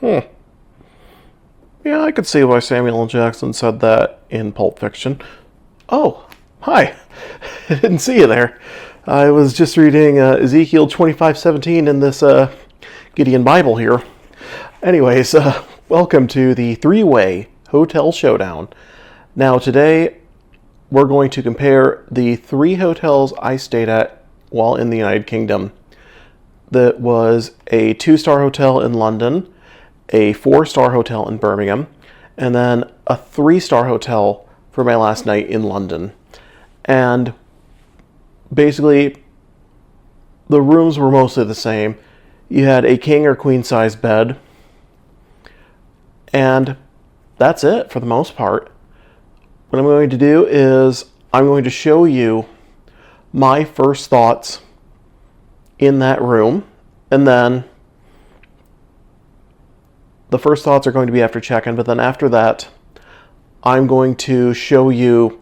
Yeah, I could see why Samuel L. Jackson said that in Pulp Fiction. Oh, hi. I didn't see you there. I was just reading Ezekiel 25:17 in this Gideon Bible here. Anyways, welcome to the three-way hotel showdown. Now today we're going to compare the three hotels I stayed at while in the United Kingdom. That was a 2-star hotel in London, a 4-star hotel in Birmingham, and then a 3-star hotel for my last night in London. And basically, the rooms were mostly the same. You had a king or queen size bed, and that's it for the most part. What I'm going to do is I'm going to show you my first thoughts in that room, and then the first thoughts are going to be after check-in, but then after that I'm going to show you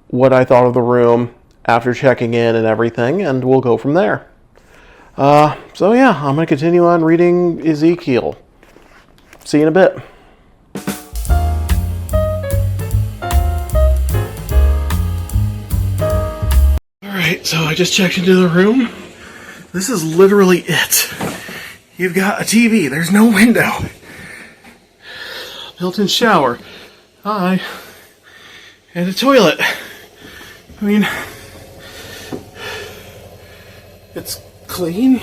what I thought of the room after checking in and everything, and we'll go from there. So yeah, I'm going to continue on reading Ezekiel. See you in a bit. Alright, so I just checked into the room. This is literally it. You've got a TV, there's no window. Built-in shower. Hi. And a toilet. I mean, it's clean,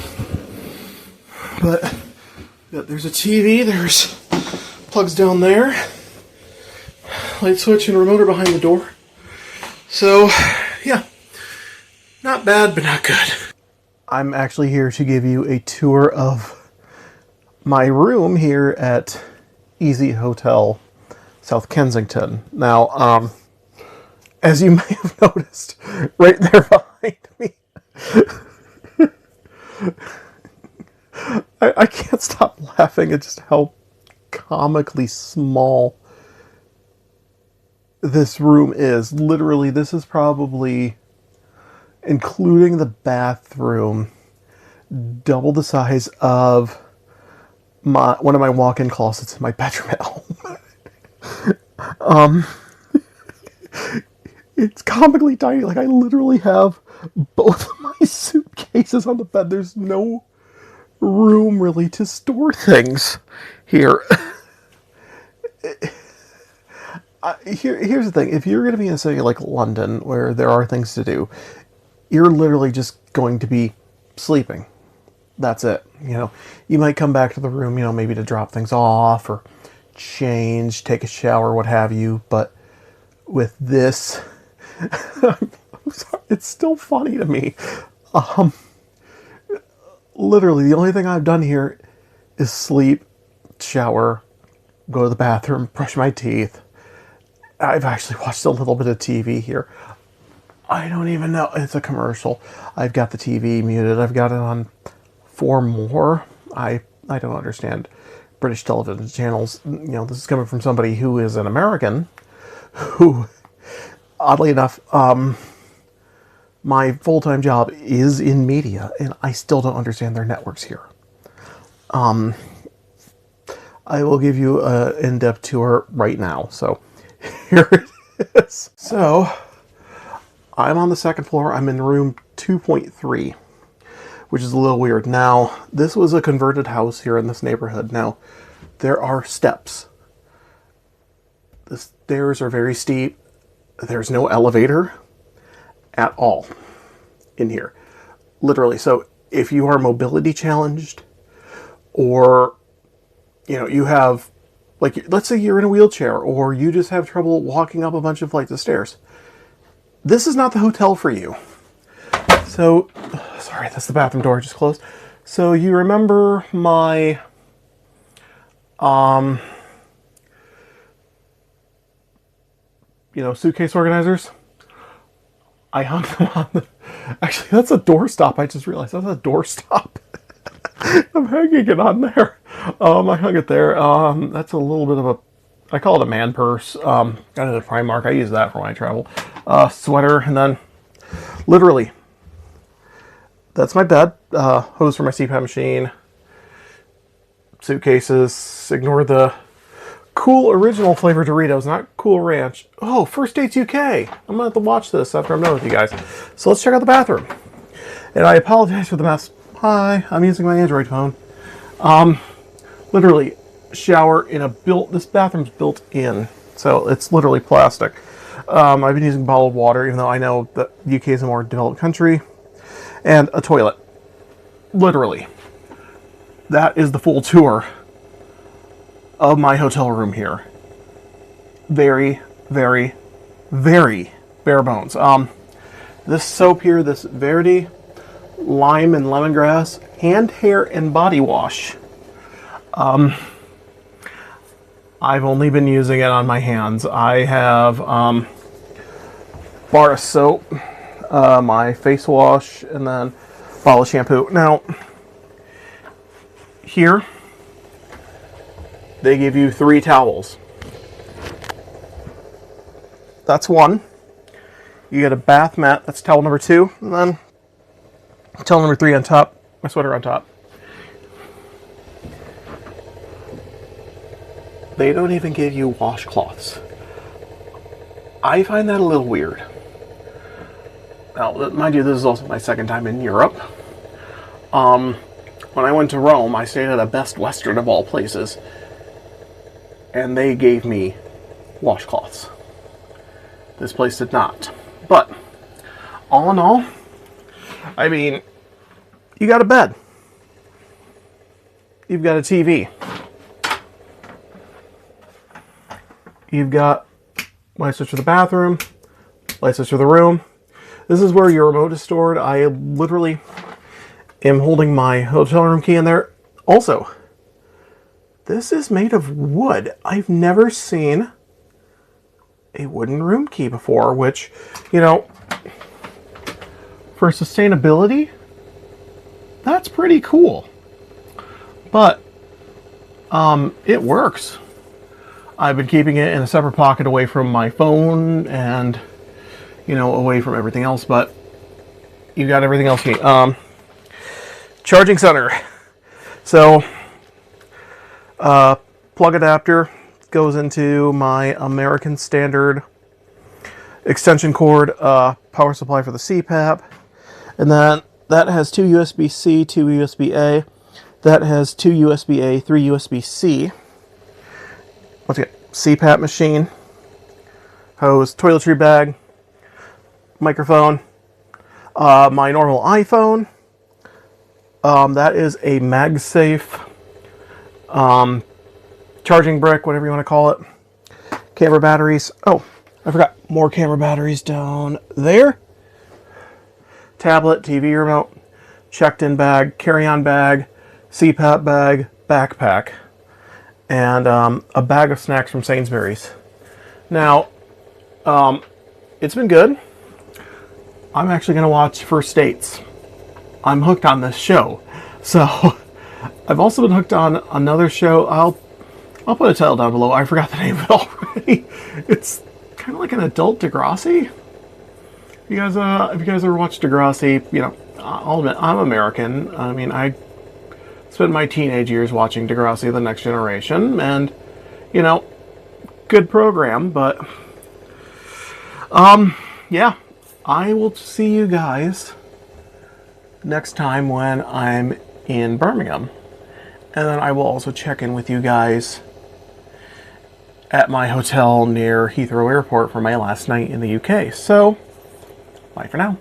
but there's a TV, there's plugs down there, light switch and remote are behind the door. So, yeah, not bad, but not good. I'm actually here to give you a tour of my room here at easyHotel, South Kensington. Now, as you may have noticed, right there behind me, I can't stop laughing at just how comically small this room is. Literally, this is probably, including the bathroom, double the size of one of my walk-in closets in my bedroom at home. It's comically tiny. Like, I literally have both of my suitcases on the bed. There's no room really to store things here. Here's the thing. If you're going to be in a city like London, where there are things to do, you're literally just going to be sleeping. That's it. You know, you might come back to the room, you know, maybe to drop things off or change, take a shower, what have you. But with this, I'm sorry, it's still funny to me. Literally, the only thing I've done here is sleep, shower, go to the bathroom, brush my teeth. I've actually watched a little bit of TV here. I don't even know. It's a commercial. I've got the TV muted. I've got it on 4 more. I don't understand British television channels. You know, this is coming from somebody who is an American, who, oddly enough, my full-time job is in media, and I still don't understand their networks here. I will give you an in-depth tour right now. So, here it is. So, I'm on the second floor. I'm in room 2.3, which is a little weird. Now, this was a converted house here in this neighborhood. Now, there are steps. The stairs are very steep. There's no elevator at all in here. Literally. So, if you are mobility challenged, or, you know, you have, like, let's say you're in a wheelchair, or you just have trouble walking up a bunch of flights of stairs, this is not the hotel for you. So, sorry, that's the bathroom door just closed. So you remember my, suitcase organizers? I hung them on the, actually, that's a doorstop. I just realized that's a doorstop. I'm hanging it on there. I hung it there. That's a little bit of a, I call it a man purse. Got it at Primark. I use that for when I travel. Sweater, and then literally, that's my bed. Hose for my CPAP machine. suitcases. Ignore the cool original flavor Doritos, not Cool Ranch. Oh, First Dates UK. I'm gonna have to watch this after I'm done with you guys. So let's check out the bathroom. And I apologize for the mess. Hi, I'm using my Android phone. Literally, shower in a this bathroom's built in, so it's literally plastic. I've been using bottled water, even though I know that the UK is a more developed country, and a toilet. Literally. That is the full tour of my hotel room here. Very, very, very bare bones. This soap here, this Verdi lime and lemongrass hand, hair, and body wash. I've only been using it on my hands. I have bar of soap, my face wash, and then a bottle of shampoo. Now, here, they give you 3 towels. That's one. You get a bath mat, that's towel number 2, and then towel number 3 on top, my sweater on top. They don't even give you washcloths. I find that a little weird. Now, mind you, this is also my second time in Europe. When I went to Rome, I stayed at a Best Western of all places, and they gave me washcloths. This place did not. But, all in all, I mean, you got a bed. You've got a TV. You've got light switch for the bathroom, light switch for the room. This is where your remote is stored. I literally am holding my hotel room key in there. Also, this is made of wood. I've never seen a wooden room key before, which, you know, for sustainability, that's pretty cool. But, it works. I've been keeping it in a separate pocket away from my phone and, you know, away from everything else, but you got everything else you need. Charging center. So, plug adapter goes into my American Standard extension cord, power supply for the CPAP, and then that has 2 USB-C, 2 USB-A. That has 2 USB-A, 3 USB-C. Once again, CPAP machine, hose, toiletry bag, microphone, my normal iPhone. That is a MagSafe charging brick, whatever you want to call it. Camera batteries. Oh, I forgot, more camera batteries down there. Tablet, TV remote, checked-in bag, carry-on bag, CPAP bag, backpack, and a bag of snacks from Sainsbury's. Now, it's been good. I'm actually going to watch First Dates. I'm hooked on this show. So, I've also been hooked on another show. I'll put a title down below. I forgot the name of it already. It's kind of like an adult Degrassi. If you guys ever watched Degrassi, you know, I'll admit, I'm American. I mean, I spent my teenage years watching Degrassi: The Next Generation, and, you know, good program, but, yeah, I will see you guys next time when I'm in Birmingham, and then I will also check in with you guys at my hotel near Heathrow Airport for my last night in the UK. So, bye for now.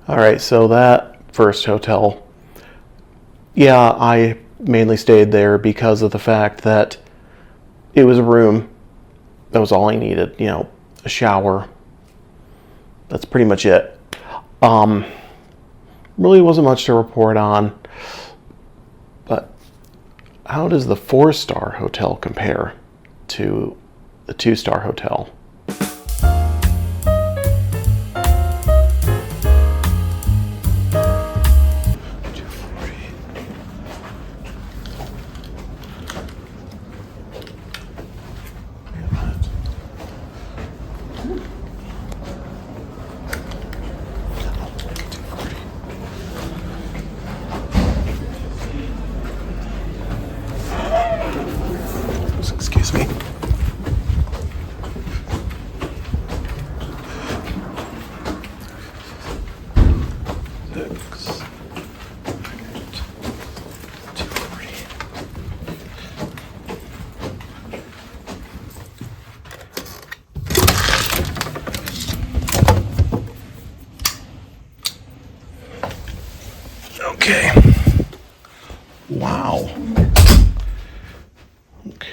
Alright, so that first hotel, yeah, I mainly stayed there because of the fact that it was a room. That was all I needed, you know, a shower. That's pretty much it. Really wasn't much to report on. But how does the 4-star hotel compare to the 2-star hotel?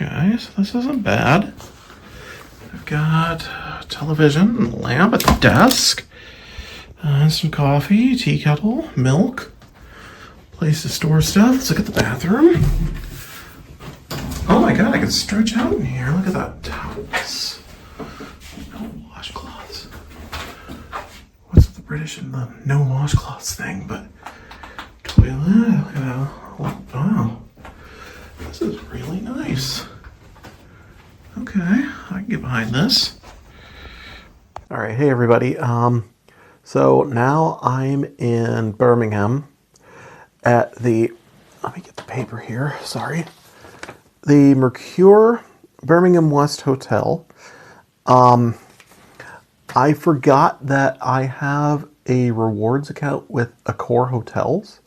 Okay, so this isn't bad. I've got a television, and a lamp at the desk, some coffee, tea kettle, milk, place to store stuff. Let's look at the bathroom. Oh my god, I can stretch out in here. Look at that. Towels. No washcloths. What's the British and the no washcloths thing? But toilet. Look at that. Wow. This is really nice. Okay, I can get behind this. All right, hey everybody. So now I'm in Birmingham at the, let me get the paper here, sorry. The Mercure Birmingham West Hotel. I forgot that I have a rewards account with Accor Hotels.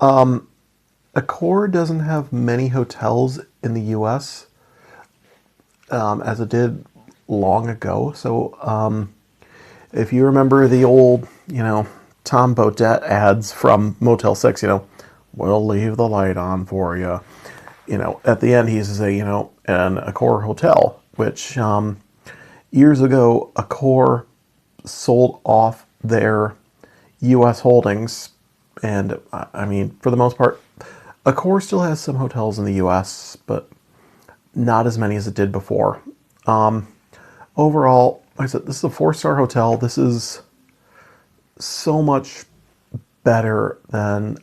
Accor doesn't have many hotels in the US as it did long ago. So if you remember the old, Tom Bodett ads from Motel 6, we'll leave the light on for you. At the end, he says, an Accor hotel, which years ago, Accor sold off their U.S. holdings. And I mean, for the most part, Accor still has some hotels in the U.S., but not as many as it did before. Overall, like I said, this is a 4-star hotel. This is so much better than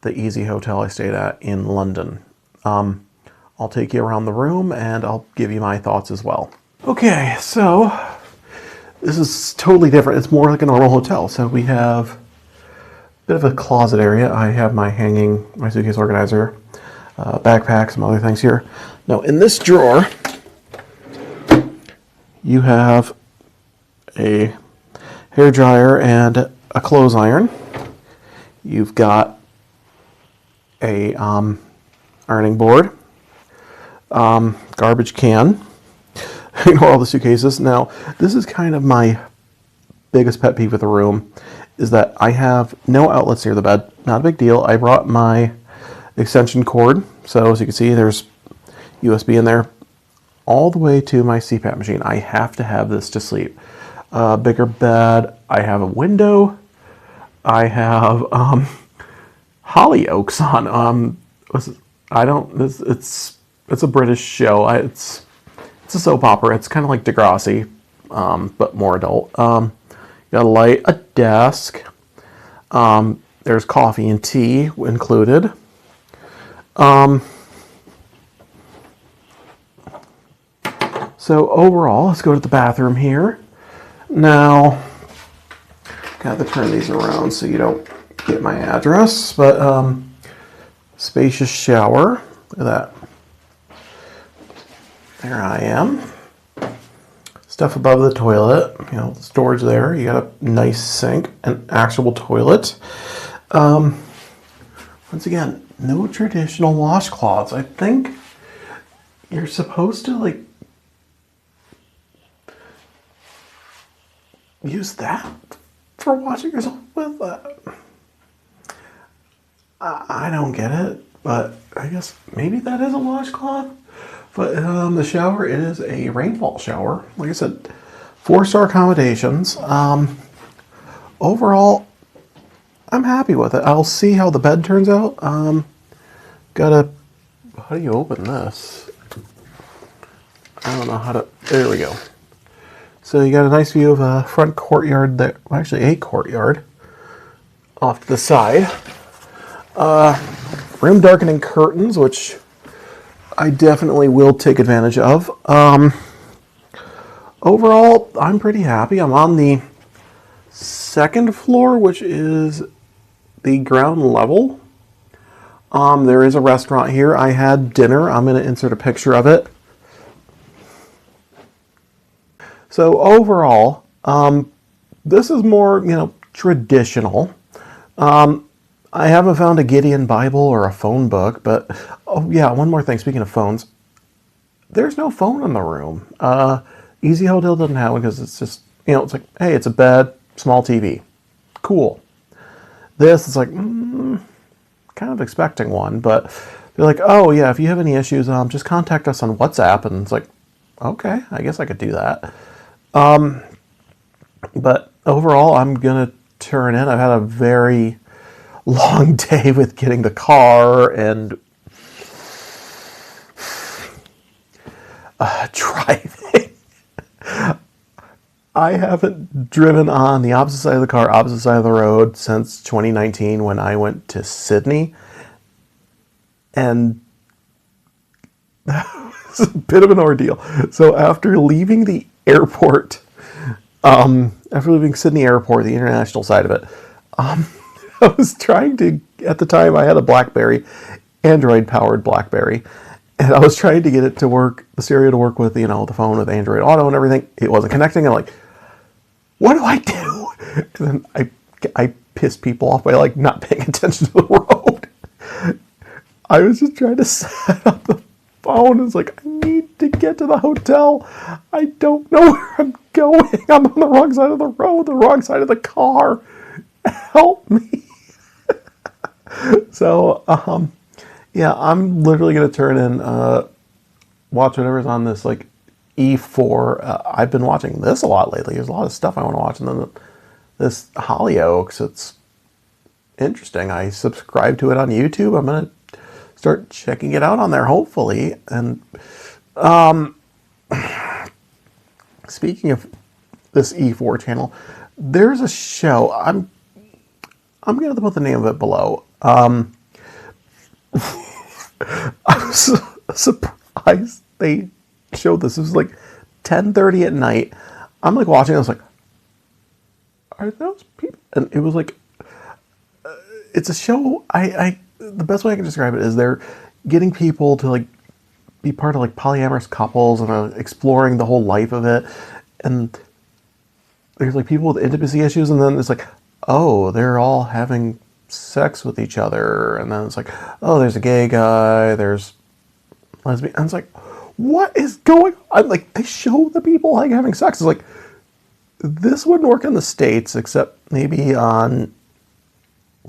the easyHotel I stayed at in London. I'll take you around the room and I'll give you my thoughts as well. Okay, so this is totally different. It's more like a normal hotel. So we have a bit of a closet area. I have my suitcase organizer, backpack, some other things here. Now in this drawer, you have a hair dryer and a clothes iron. You've got a ironing board, garbage can. Ignore all the suitcases. Now, this is kind of my biggest pet peeve with the room, is that I have no outlets near the bed. Not a big deal. I brought my extension cord, so as you can see, there's USB in there, all the way to my CPAP machine. I have to have this to sleep. Bigger bed. I have a window. I have Hollyoaks on. It's a British show. It's a soap opera. It's kind of like Degrassi, but more adult. Got a light, a desk. There's coffee and tea included. So overall, let's go to the bathroom here. Now, got to turn these around so you don't get my address, but spacious shower. Look at that. There I am. Stuff above the toilet, storage there. You got a nice sink, an actual toilet. Once again, no traditional washcloths. I think you're supposed to use that for washing yourself with. I don't get it, but I guess maybe that is a washcloth. But the shower, it is a rainfall shower. Like I said, 4-star accommodations. Overall, I'm happy with it. I'll see how the bed turns out. How do you open this? I don't know how to, there we go. So you got a nice view of a front courtyard there. Well, actually a courtyard off to the side. Room darkening curtains, which I definitely will take advantage of. Overall, I'm pretty happy. I'm on the 2nd floor, which is the ground level. There is a restaurant here. I had dinner. I'm going to insert a picture of it. So overall, this is more, traditional. I haven't found a Gideon Bible or a phone book, but, oh yeah, one more thing, speaking of phones, there's no phone in the room. easyHotel doesn't have one because it's just, it's like, hey, it's a bed, small TV. Cool. This is like, kind of expecting one, but they're like, oh yeah, if you have any issues, just contact us on WhatsApp. And it's like, okay, I guess I could do that. But overall, I'm gonna turn in. I've had a very long day with getting the car and driving. I haven't driven on the opposite side of the car, opposite side of the road since 2019 when I went to Sydney. And that was a bit of an ordeal. So after leaving the airport, after leaving Sydney Airport, the international side of it, I was trying to, at the time I had a BlackBerry, Android-powered BlackBerry, and I was trying to get it to work, the stereo to work with, the phone with Android Auto and everything. It wasn't connecting. I'm like, what do I do? And then I pissed people off by like not paying attention to the road. I was just trying to set up the phone. It's like, I need to get to the hotel. I don't know where I'm going. I'm on the wrong side of the road, the wrong side of the car. Help me. So, yeah, I'm literally going to turn in, watch whatever's on this, like, E4. I've been watching this a lot lately. There's a lot of stuff I want to watch. And then this Hollyoaks, it's interesting. I subscribe to it on YouTube. I'm going to start checking it out on there, hopefully. And speaking of this E4 channel, there's a show. I'm going to put the name of it below. I was surprised they showed this. It was like 10:30 at night. I'm like watching. I was like, "Are those people?" And it was like, it's a show. The best way I can describe it is they're getting people to like be part of like polyamorous couples and exploring the whole life of it. And there's like people with intimacy issues, and then it's like, oh, they're all having sex with each other, and then it's like, oh, there's a gay guy, there's lesbian, and it's like, what is going on? Like, they show the people like having sex. It's like, this wouldn't work in the States except maybe on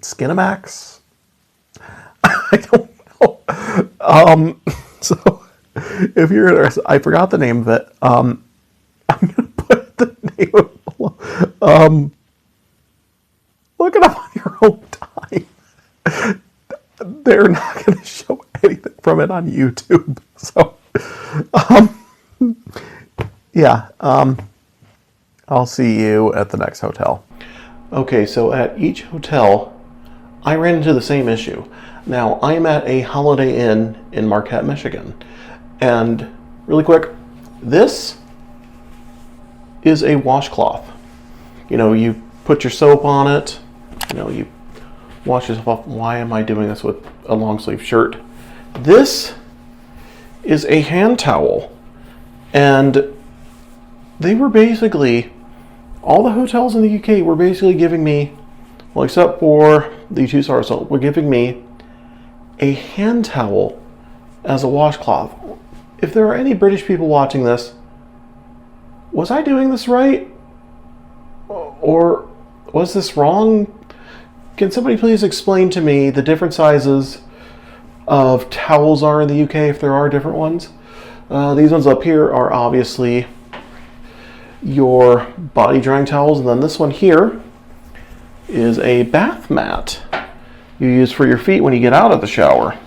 Skinamax. I don't know. So if you're interested, I forgot the name of it. I'm gonna put the name of it below. Look it up on your own time. They're not going to show anything from it on YouTube. So, yeah, I'll see you at the next hotel. Okay, so at each hotel, I ran into the same issue. Now, I'm at a Holiday Inn in Marquette, Michigan. And really quick, this is a washcloth. You put your soap on it. You wash yourself off. Why am I doing this with a long sleeve shirt? This is a hand towel. And they were basically, all the hotels in the UK were basically giving me, well, except for the 2-star hotel, were giving me a hand towel as a washcloth. If there are any British people watching this, was I doing this right? Or was this wrong? Can somebody please explain to me the different sizes of towels are in the UK, if there are different ones? These ones up here are obviously your body drying towels, and then this one here is a bath mat you use for your feet when you get out of the shower.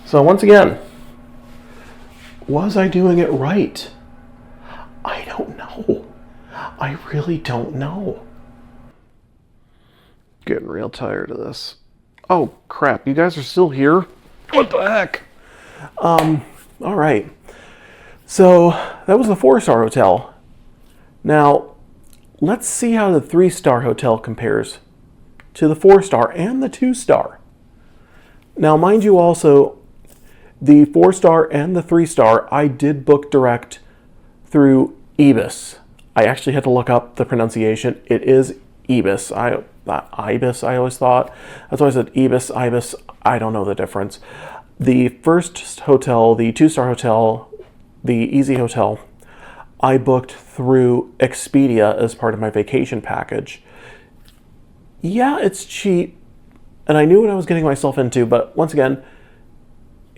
So once again, was I doing it right? I don't know. I really don't know. Getting real tired of this. Oh crap, you guys are still here? What the heck? All right. So that was the 4-star hotel. Now, let's see how the 3-star hotel compares to the 4-star and the 2-star. Now, mind you also, the 4-star and the 3-star, I did book direct through Ibis. I actually had to look up the pronunciation. It is Ibis. Not Ibis, I always thought. That's why I said Ibis. I don't know the difference. The first hotel, the 2-star hotel, the easyHotel, I booked through Expedia as part of my vacation package. Yeah, it's cheap, and I knew what I was getting myself into, but once again,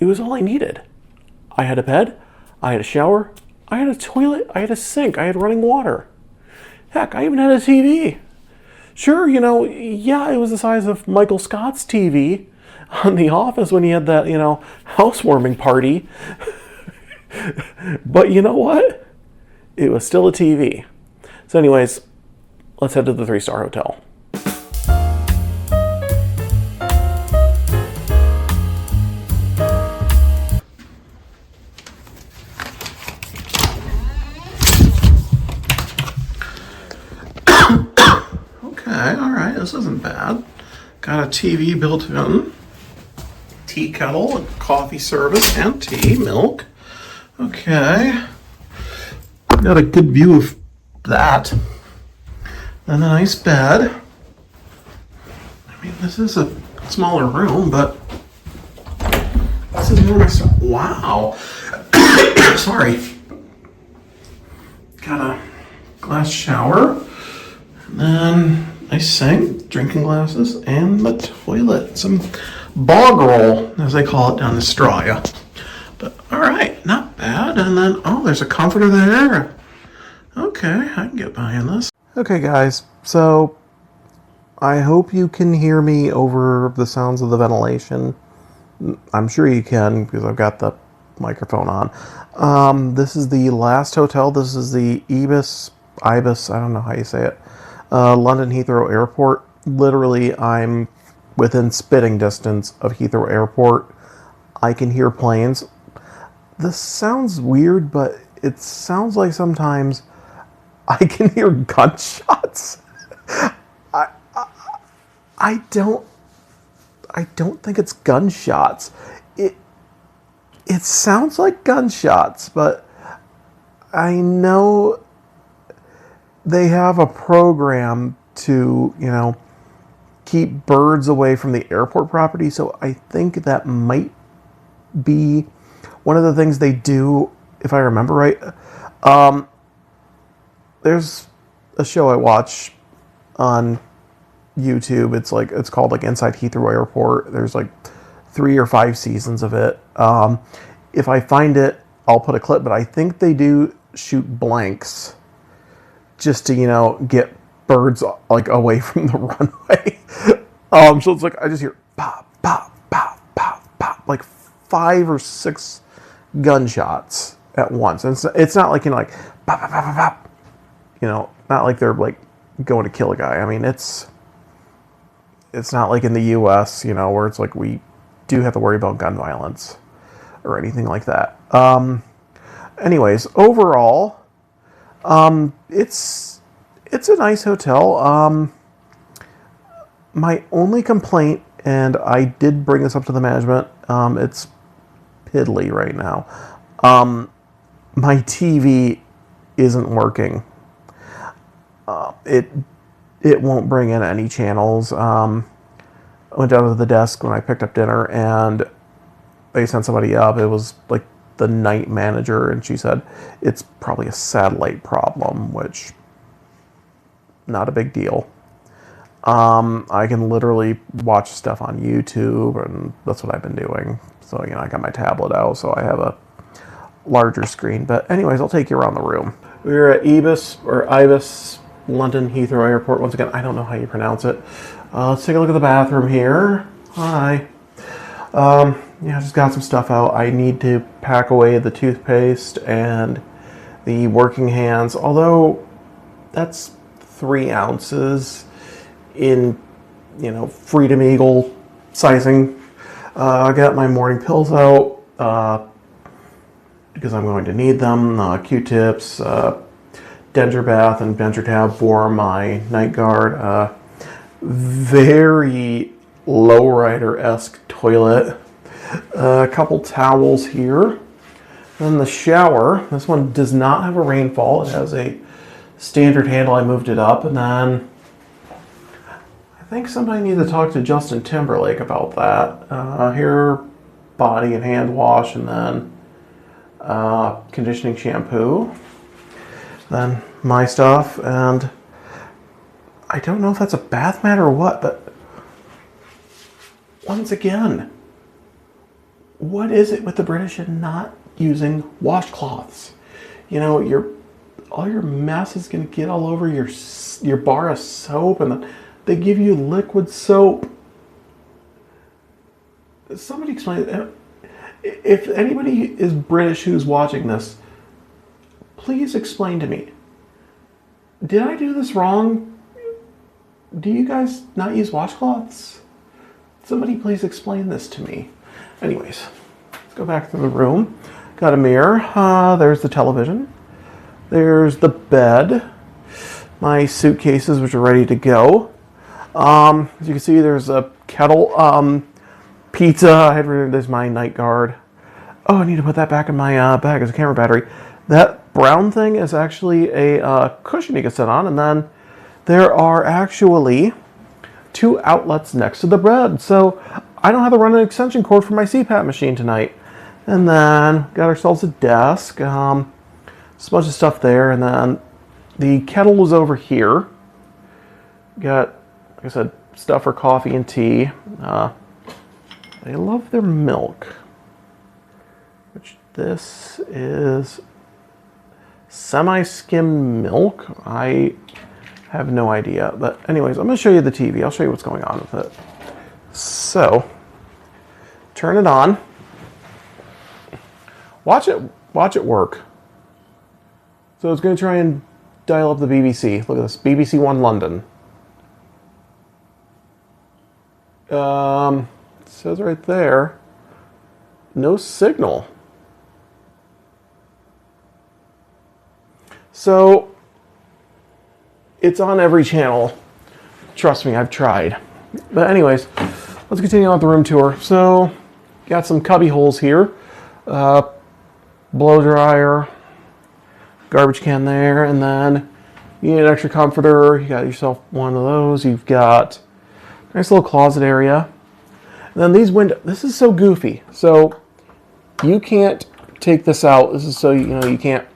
It was all I needed. I had a bed, I had a shower, I had a toilet, I had a sink, I had running water. Heck, I even had a TV. Sure, you know, yeah, it was the size of Michael Scott's TV on The Office when he had that, you know, housewarming party. But you know what? It was still a TV. So anyways, let's head to the 3-star hotel. Okay, alright, this isn't bad. Got a TV built in. Tea kettle, coffee service, and tea, milk. Okay. Got a good view of that. And a nice bed. I mean, this is a smaller room, but this is where my stuff. Wow. Sorry. Got a glass shower. And then nice sink, drinking glasses, and the toilet. Some bog roll, as they call it down in Australia. But all right, not bad. And then, oh, there's a comforter there. Okay, I can get behind this. Okay, guys, so I hope you can hear me over the sounds of the ventilation. I'm sure you can because I've got the microphone on. This is the last hotel. This is the Ibis, I don't know how you say it, London Heathrow Airport. Literally, I'm within spitting distance of Heathrow Airport. I can hear planes. This sounds weird, but it sounds like sometimes I can hear gunshots. I don't think it's gunshots. It sounds like gunshots, but I know they have a program to, you know, keep birds away from the airport property, so I think that might be one of the things they do, if I remember right. There's a show I watch on YouTube. It's called like Inside Heathrow Airport. There's like 3 or 5 seasons of it. If I find it, I'll put a clip, but I think they do shoot blanks just to, you know, get birds like away from the runway. So it's like I just hear pop, pop, pop, pop, pop, like 5 or 6 gunshots at once. And it's not like, you know, like pop, pop, pop, pop, pop. You know, not like they're like going to kill a guy. I mean, it's not like in the U.S., you know, where it's like we do have to worry about gun violence or anything like that. Anyways, overall, it's a nice hotel. My only complaint, and I did bring this up to the management, it's piddly right now. My TV isn't working. It won't bring in any channels. I went down to the desk when I picked up dinner, and they sent somebody up. It was like the night manager, and she said it's probably a satellite problem, which not a big deal. I can literally watch stuff on YouTube, and that's what I've been doing. So, you know, I got my tablet out, so I have a larger screen. But anyways, I'll take you around the room. We're at Ibis, London Heathrow Airport. Once again, I don't know how you pronounce it. Let's take a look at the bathroom here. Hi. Yeah, I just got some stuff out. I need to pack away the toothpaste and the working hands, although that's 3 ounces in, you know, Freedom Eagle sizing. I got my morning pills out because I'm going to need them. Q-tips, Denture bath and Denture tab for my night guard. Very lowrider-esque toilet. A couple towels here. Then the shower. This one does not have a rainfall. It has a standard handle. I moved it up. And then I think somebody needs to talk to Justin Timberlake about that. Here, body and hand wash, and then conditioning shampoo. Then my stuff, and I don't know if that's a bath mat or what, but once again, What is it with the British and not using washcloths? You know, all your mess is going to get all over your bar of soap, and then they give you liquid soap. Somebody explain. If anybody is British who's watching this, please explain to me. Did I do this wrong? Do you guys not use washcloths? Somebody please explain this to me. Anyways, let's go back to the room. Got a mirror. There's the television. There's the bed. My suitcases, which are ready to go. As you can see, there's a kettle. Pizza. There's my night guard. Oh, I need to put that back in my bag as a camera battery. That brown thing is actually a cushion you can sit on, and then there are actually 2 outlets next to the bed, so I don't have to run an extension cord for my CPAP machine tonight. And then got ourselves a desk, just a bunch of stuff there, and then the kettle is over here. Got, like I said, stuff for coffee and tea. They love their milk, which this is semi-skim milk. I have no idea, but anyways, I'm going to show you the TV. I'll show you what's going on with it. So, turn it on. Watch it work. So it's going to try and dial up the BBC. Look at this, BBC One London. It says right there, no signal. So it's on every channel. Trust me, I've tried. But anyways, let's continue on with the room tour. So, got some cubby holes here. Blow dryer, garbage can there, and then you need an extra comforter. You got yourself one of those. You've got a nice little closet area. And then these windows, this is so goofy. So you can't take this out. This is so, you can't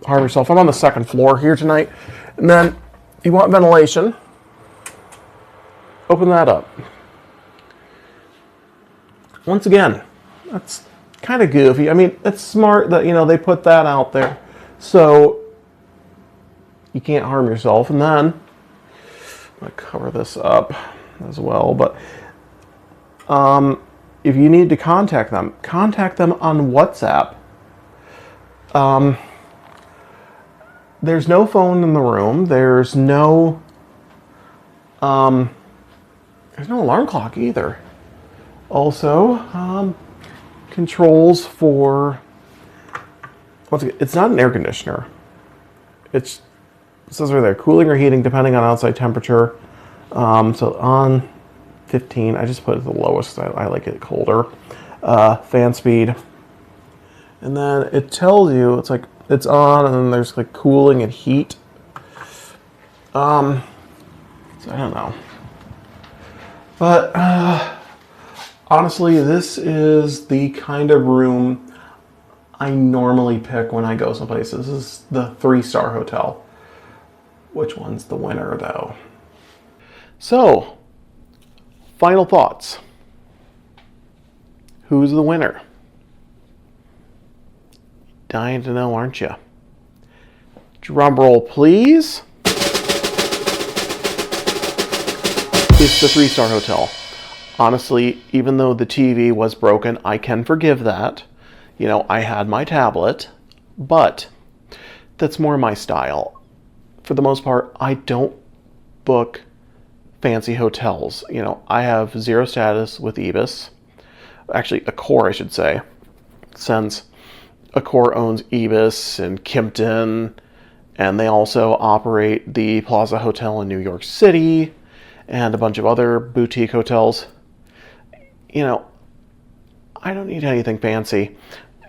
harm yourself. I'm on the 2nd floor here tonight. And then you want ventilation. Open that up. Once again, that's kind of goofy. I mean, it's smart that, they put that out there so you can't harm yourself. And then I'm going to cover this up as well. But if you need to contact them on WhatsApp. There's no phone in the room. There's no alarm clock either. Also, controls for, once again, it's not an air conditioner. It says right there, cooling or heating depending on outside temperature. So on 15, I just put it at the lowest. I like it colder. Fan speed. And then it tells you, it's on, and then there's like cooling and heat. So I don't know. But honestly, this is the kind of room I normally pick when I go someplace. This is the 3-star hotel. Which one's the winner, though? So, final thoughts. Who's the winner? Dying to know, aren't you? Drum roll, please. It's the 3-star hotel. Honestly, even though the TV was broken, I can forgive that. I had my tablet, but that's more my style. For the most part, I don't book fancy hotels. I have 0 status with Ibis. Actually, Accor, I should say, since Accor owns Ibis and Kimpton, and they also operate the Plaza Hotel in New York City and a bunch of other boutique hotels. I don't need anything fancy.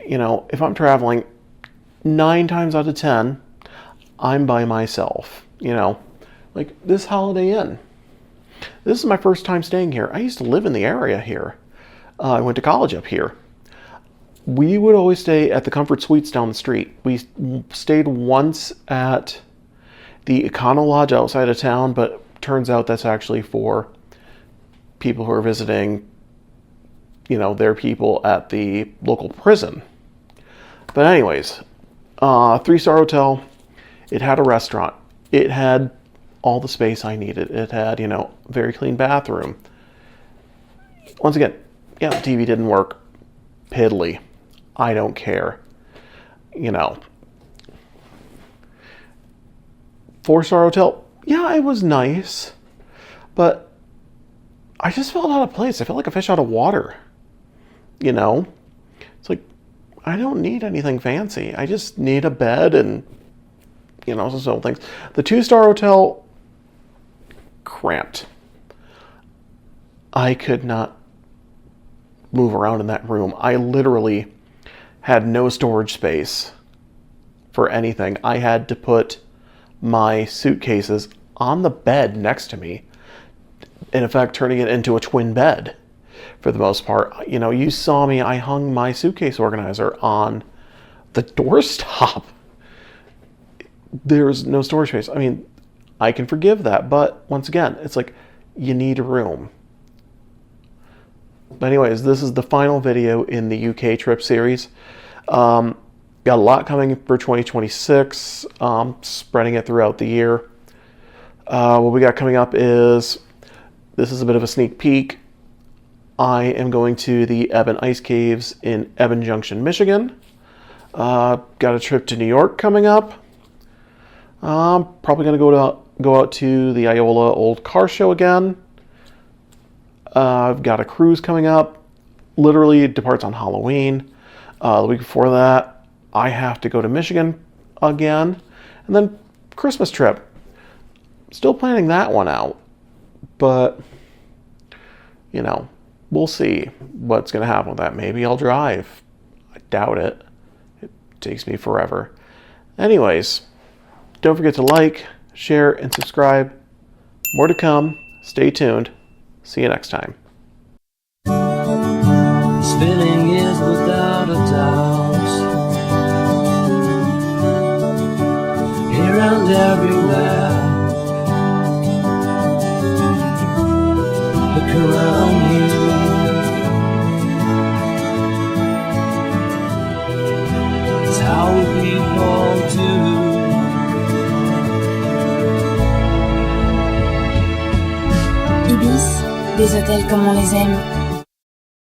If I'm traveling, 9 times out of 10, I'm by myself. Like this Holiday Inn. This is my first time staying here. I used to live in the area here. I went to college up here. We would always stay at the Comfort Suites down the street. We stayed once at the Econo Lodge outside of town, but turns out that's actually for people who are visiting their people at the local prison. But anyways, 3-star hotel. It had a restaurant. It had all the space I needed. It had, very clean bathroom. Once again, the TV didn't work. Piddly. I don't care. 4-star hotel. Yeah, it was nice. But I just felt out of place. I felt like a fish out of water. It's like, I don't need anything fancy. I just need a bed and, some simple things. The 2-star hotel, cramped. I could not move around in that room. I literally had no storage space for anything. I had to put my suitcases on the bed next to me, in effect turning it into a twin bed for the most part. You saw me, I hung my suitcase organizer on the doorstop. There's no storage space. I mean, I can forgive that, but once again, it's like, you need a room. But anyways, this is the final video in the UK trip series. Got a lot coming for 2026, spreading it throughout the year. What we got coming up is, this is a bit of a sneak peek. I am going to the Evan Ice Caves in Evan Junction, Michigan. Got a trip to New York coming up. Probably going to go out to the Iola Old Car Show again. I've got a cruise coming up. Literally, it departs on Halloween. The week before that, I have to go to Michigan again. And then Christmas trip. Still planning that one out. But, we'll see what's going to happen with that. Maybe I'll drive. I doubt it. It takes me forever. Anyways, don't forget to like, share, and subscribe. More to come. Stay tuned. See you next time. This feeling is without a doubt, here and everywhere. Look around you, it's how people do. Ibis, des hôtels comme on les aime.